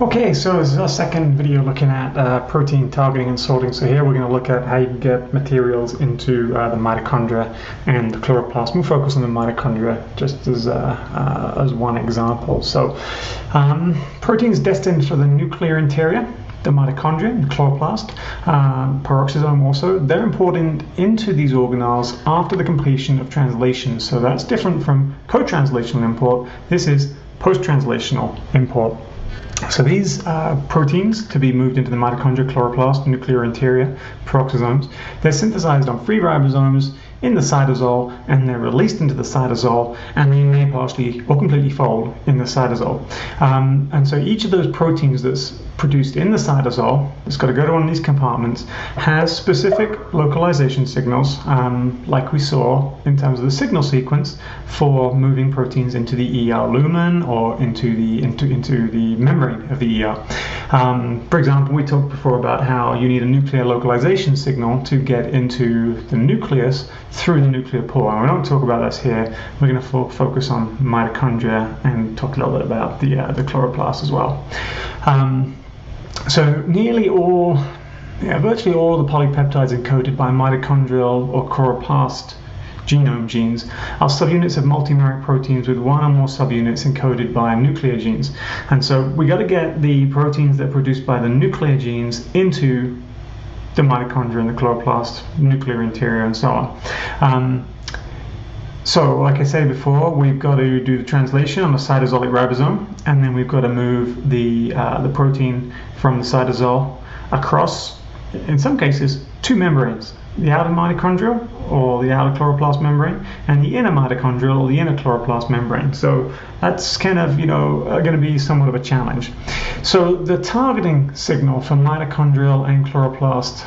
Okay, so this is our second video looking at protein targeting and sorting. So here we're going to look at how you can get materials into the mitochondria and the chloroplast. We'll focus on the mitochondria just as one example. So proteins destined for the nuclear interior, the mitochondria, the chloroplast, peroxisome also, they're imported into these organelles after the completion of translation. So that's different from co-translational import. This is post-translational import. So these proteins to be moved into the mitochondria, chloroplast, nuclear interior, peroxisomes, they're synthesized on free ribosomes in the cytosol, and they're released into the cytosol, and they may partially or completely fold in the cytosol. And so each of those proteins that's produced in the cytosol, it's got to go to one of these compartments, has specific localization signals, like we saw in terms of the signal sequence for moving proteins into the ER lumen or into the membrane of the ER. For example, we talked before about how you need a nuclear localization signal to get into the nucleus through the nuclear pore. And we don't talk about this here. We're going to focus on mitochondria and talk a little bit about the chloroplast as well. So nearly all, virtually all the polypeptides encoded by mitochondrial or chloroplast genome genes are subunits of multimeric proteins with one or more subunits encoded by nuclear genes. And so we got to get the proteins that are produced by the nuclear genes into the mitochondria and the chloroplast, nuclear interior, and so on. So, like I said before, we've got to do the translation on the cytosolic ribosome, and then we've got to move the protein from the cytosol across, in some cases, two membranes: the outer mitochondrial or the outer chloroplast membrane, and the inner mitochondrial or the inner chloroplast membrane. So that's kind of, going to be somewhat of a challenge. So the targeting signal for mitochondrial and chloroplast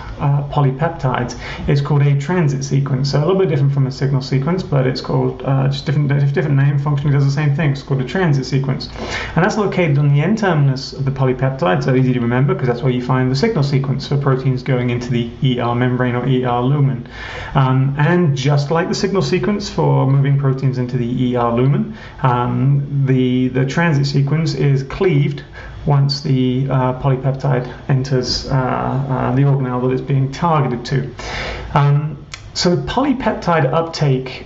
polypeptides is called a transit sequence. So a little bit different from a signal sequence, but it's called just different name. Functionally does the same thing. It's called a transit sequence, and that's located on the N terminus of the polypeptide. So easy to remember because that's where you find the signal sequence for proteins going into the ER membrane or ER lumen. And just like the signal sequence for moving proteins into the ER lumen, the transit sequence is cleaved once the polypeptide enters the organelle that it's being targeted to. So polypeptide uptake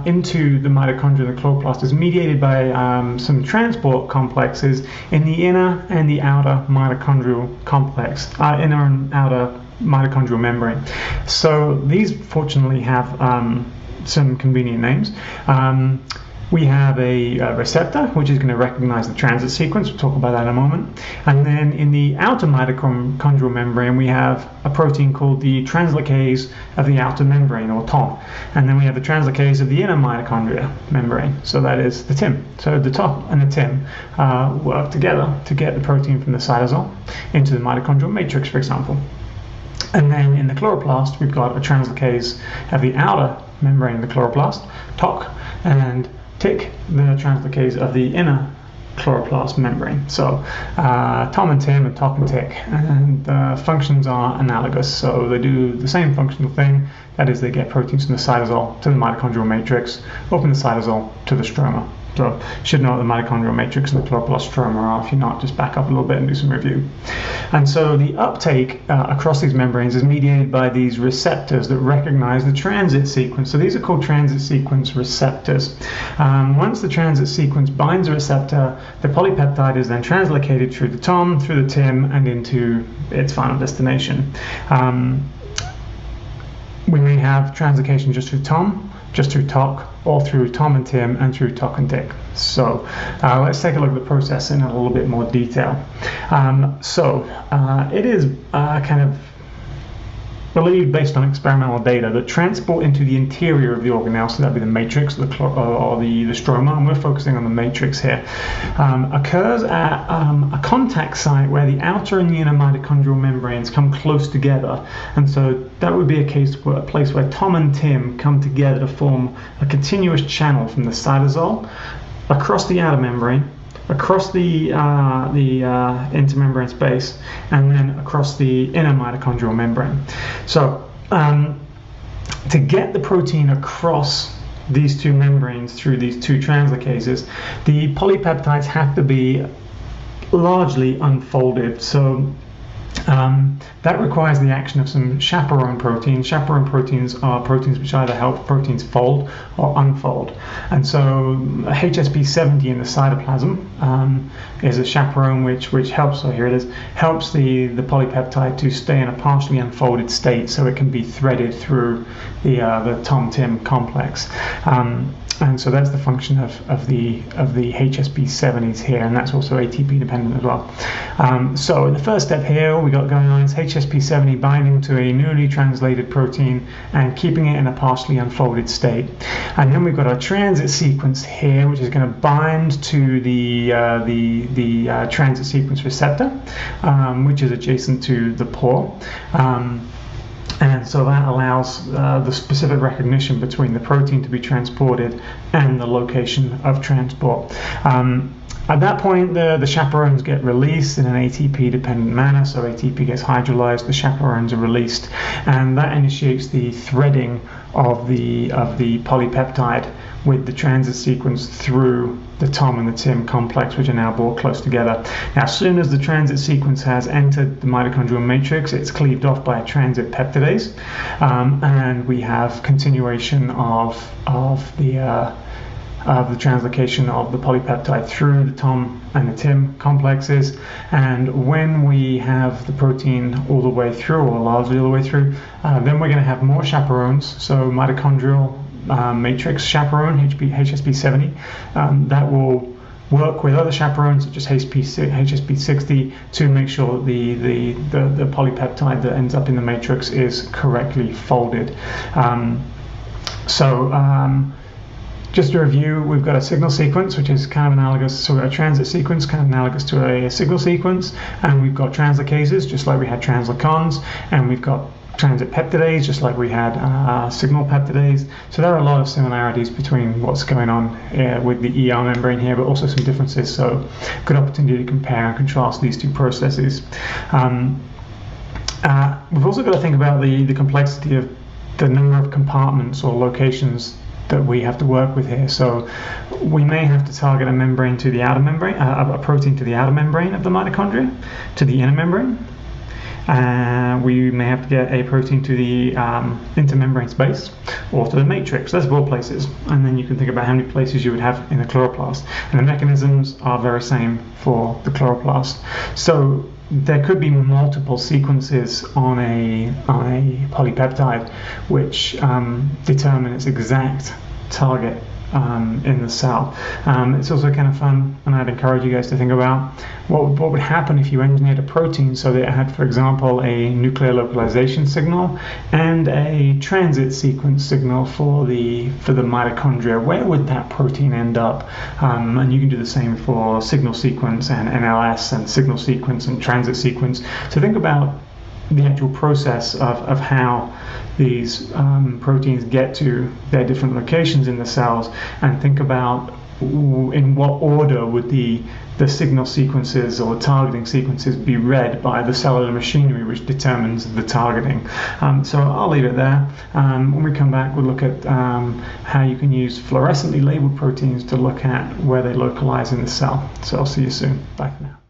into the mitochondria and the chloroplast is mediated by some transport complexes in the inner and the outer mitochondrial complex, inner and outer mitochondrial membrane. So these fortunately have some convenient names. We have a receptor, which is going to recognize the transit sequence. We'll talk about that in a moment. And then in the outer mitochondrial membrane, we have a protein called the translocase of the outer membrane, or TOM. And then we have the translocase of the inner mitochondria membrane. So that is the TIM. So the TOM and the TIM work together to get the protein from the cytosol into the mitochondrial matrix, for example. And then in the chloroplast, we've got a translocase of the outer membrane of the chloroplast, TOC, and TIC, the translocase of the inner chloroplast membrane. So TOM and TIM and TOC and TIC, and the functions are analogous. So they do the same functional thing. That is, they get proteins from the cytosol to the mitochondrial matrix, or from the cytosol to the stroma. So you should know what the mitochondrial matrix and the chloroplast stroma are. If you're not, just back up a little bit and do some review. And so the uptake across these membranes is mediated by these receptors that recognize the transit sequence. So these are called transit sequence receptors. Once the transit sequence binds a receptor, the polypeptide is then translocated through the TOM, through the TIM, and into its final destination. We may have translocation just through TOM, just through TOC, or through TOM and TIM, and through TOC and TIC. So let's take a look at the process in a little bit more detail. It is kind of believed, based on experimental data, that transport into the interior of the organelle, so that'd be the matrix or the stroma, and we're focusing on the matrix here, occurs at a contact site where the outer and the inner mitochondrial membranes come close together. And so that would be a place where TOM and TIM come together to form a continuous channel from the cytosol across the outer membrane, across the intermembrane space, and then across the inner mitochondrial membrane. So to get the protein across these two membranes through these two translocases, the polypeptides have to be largely unfolded. So that requires the action of some chaperone proteins. Chaperone proteins are proteins which either help proteins fold or unfold. And so HSP70 in the cytoplasm is a chaperone which helps, so here it is, helps the polypeptide to stay in a partially unfolded state so it can be threaded through the Tom-Tim complex. And so that's the function of the HSP70s here, and that's also ATP dependent as well. So the first step here we got going on is HSP70 binding to a newly translated protein and keeping it in a partially unfolded state. And then we've got our transit sequence here, which is going to bind to the transit sequence receptor, which is adjacent to the pore. And so that allows the specific recognition between the protein to be transported and the location of transport. At that point, the chaperones get released in an ATP-dependent manner, so ATP gets hydrolyzed, the chaperones are released, and that initiates the threading of the polypeptide with the transit sequence through the Tom and the Tim complex, which are now brought close together. Now, as soon as the transit sequence has entered the mitochondrial matrix, it's cleaved off by a transit peptidase, and we have continuation of the translocation of the polypeptide through the Tom and the Tim complexes. And when we have the protein all the way through, or largely all the way through, then we're going to have more chaperones, so mitochondrial matrix chaperone, HSP70, that will work with other chaperones such as HSP60 to make sure that the polypeptide that ends up in the matrix is correctly folded. Just to review, we've got a signal sequence, which is kind of analogous to a transit sequence, kind of analogous to a signal sequence, and we've got translocases, just like we had translocons, and we've got transit peptidase, just like we had signal peptidase. So there are a lot of similarities between what's going on with the ER membrane here, but also some differences. So good opportunity to compare and contrast these two processes. We've also got to think about the complexity of the number of compartments or locations that we have to work with here. So we may have to target a membrane to the outer membrane, a protein to the outer membrane of the mitochondria, to the inner membrane. We may have to get a protein to the intermembrane space or to the matrix. That's four places. And then you can think about how many places you would have in the chloroplast. And the mechanisms are very same for the chloroplast. So there could be multiple sequences on a polypeptide which determine its exact target in the cell. It's also kind of fun, and I'd encourage you guys to think about what would happen if you engineered a protein so that it had, for example, a nuclear localization signal and a transit sequence signal for the mitochondria. Where would that protein end up? And you can do the same for signal sequence and NLS and signal sequence and transit sequence. So think about the actual process of how these proteins get to their different locations in the cells, and think about in what order would the signal sequences or targeting sequences be read by the cellular machinery which determines the targeting. So I'll leave it there. When we come back, we'll look at how you can use fluorescently labeled proteins to look at where they localize in the cell. So I'll see you soon. Bye for now.